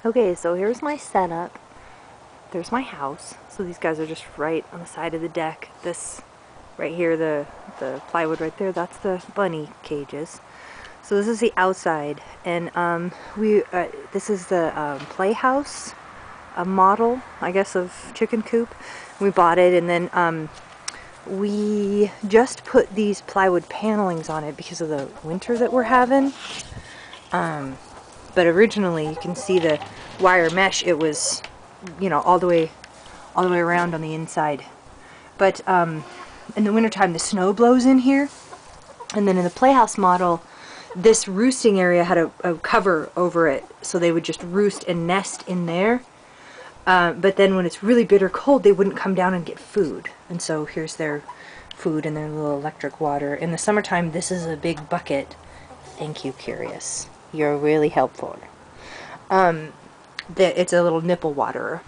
Okay, so here's my setup. There's my house. So these guys are just right on the side of the deck. This right here, the plywood right there, that's the bunny cages. So this is the outside, and this is the Playhouse, a model, I guess, of chicken coop. We bought it, and then we just put these plywood panelings on it because of the winter that we're having. But originally, you can see the wire mesh. It was, you know, all the way around on the inside. But in the wintertime, the snow blows in here, and then in the Playhouse model, this roosting area had a cover over it, so they would just roost and nest in there. But then when it's really bitter cold, they wouldn't come down and get food. And so here's their food and their little electric water. In the summertime, this is a big bucket. Thank you, Curious. You're really helpful. It's a little nipple waterer.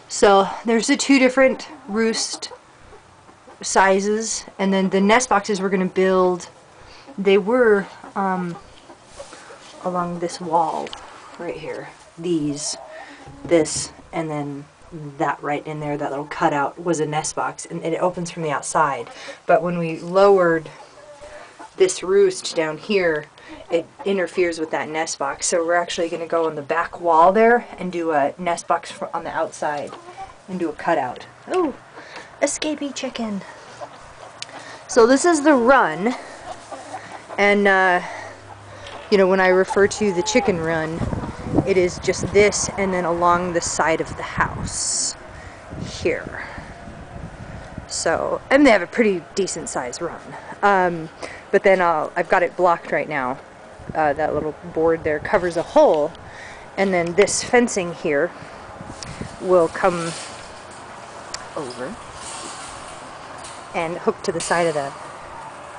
So there's the two different roost sizes, and then the nest boxes we're going to build, they were along this wall right here. This, and then that right in there, that little cutout was a nest box, and it opens from the outside. But when we lowered this roost down here, it interferes with that nest box. So we're actually going to go on the back wall there and do a nest box on the outside and do a cutout. Oh, escapee chicken. So this is the run, and you know, when I refer to the chicken run, it is just this and then along the side of the house here. So, and they have a pretty decent sized run. But then I've got it blocked right now. That little board there covers a hole, and then this fencing here will come over and hook to the side of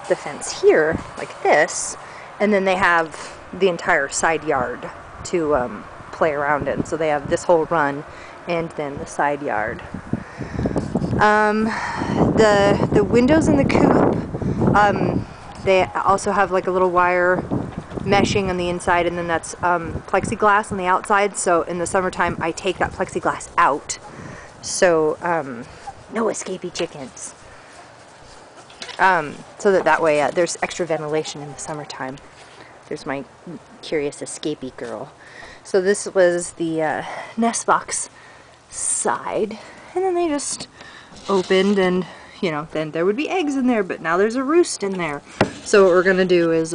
the fence here, like this, and then they have the entire side yard to play around in. So they have this whole run and then the side yard. The windows in the coop, they also have like a little wire meshing on the inside, and then that's plexiglass on the outside. So in the summertime, I take that plexiglass out. So no escapee chickens. So that way there's extra ventilation in the summertime. There's my Curious escapee girl. So this was the nest box side, and then they just opened, and you know, then there would be eggs in there, but now there's a roost in there. So what we're gonna do is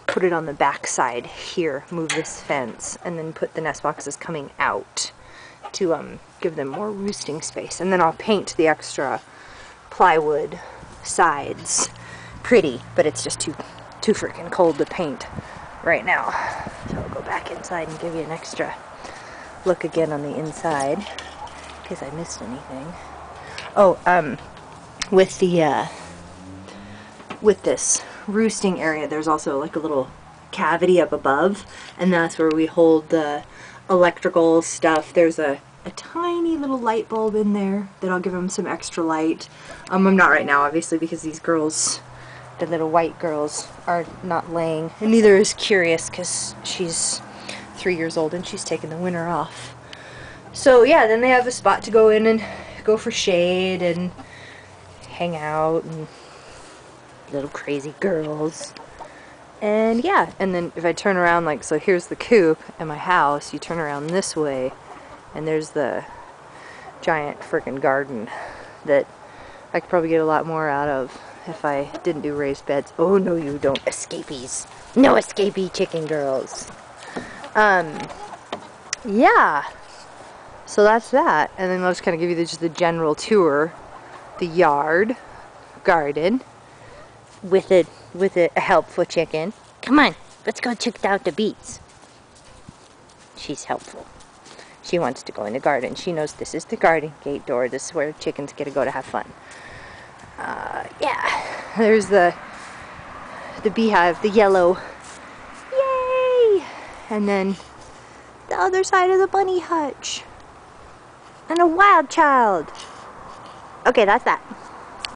put it on the back side here, move this fence, and then put the nest boxes coming out to give them more roosting space. And then I'll paint the extra plywood sides pretty, but it's just too freaking cold to paint right now. So I'll go back inside and give you an extra look again on the inside, in case I missed anything. Oh, with the with this roosting area, there's also like a little cavity up above, and that's where we hold the electrical stuff. There's a tiny little light bulb in there that'll give them some extra light. I'm not right now, obviously, because these girls, the little white girls, are not laying, and neither is Curious, because she's 3 years old and she's taken the winter off. So yeah, then they have a spot to go in and go for shade and hang out, and little crazy girls. And yeah, and then if I turn around, like, so here's the coop and my house, you turn around this way and there's the giant freaking garden that I could probably get a lot more out of if I didn't do raised beds. Oh no, you don't, escapees. No escapee chicken girls. Yeah, so that's that. And then I'll just kind of give you just the general tour. The yard, garden, with a helpful chicken. Come on, let's go check out the beets. She's helpful. She wants to go in the garden. She knows this is the garden gate door. This is where chickens get to go to have fun. Yeah, there's the beehive, the yellow. Yay! And then the other side of the bunny hutch. And a wild child. Okay, that's that.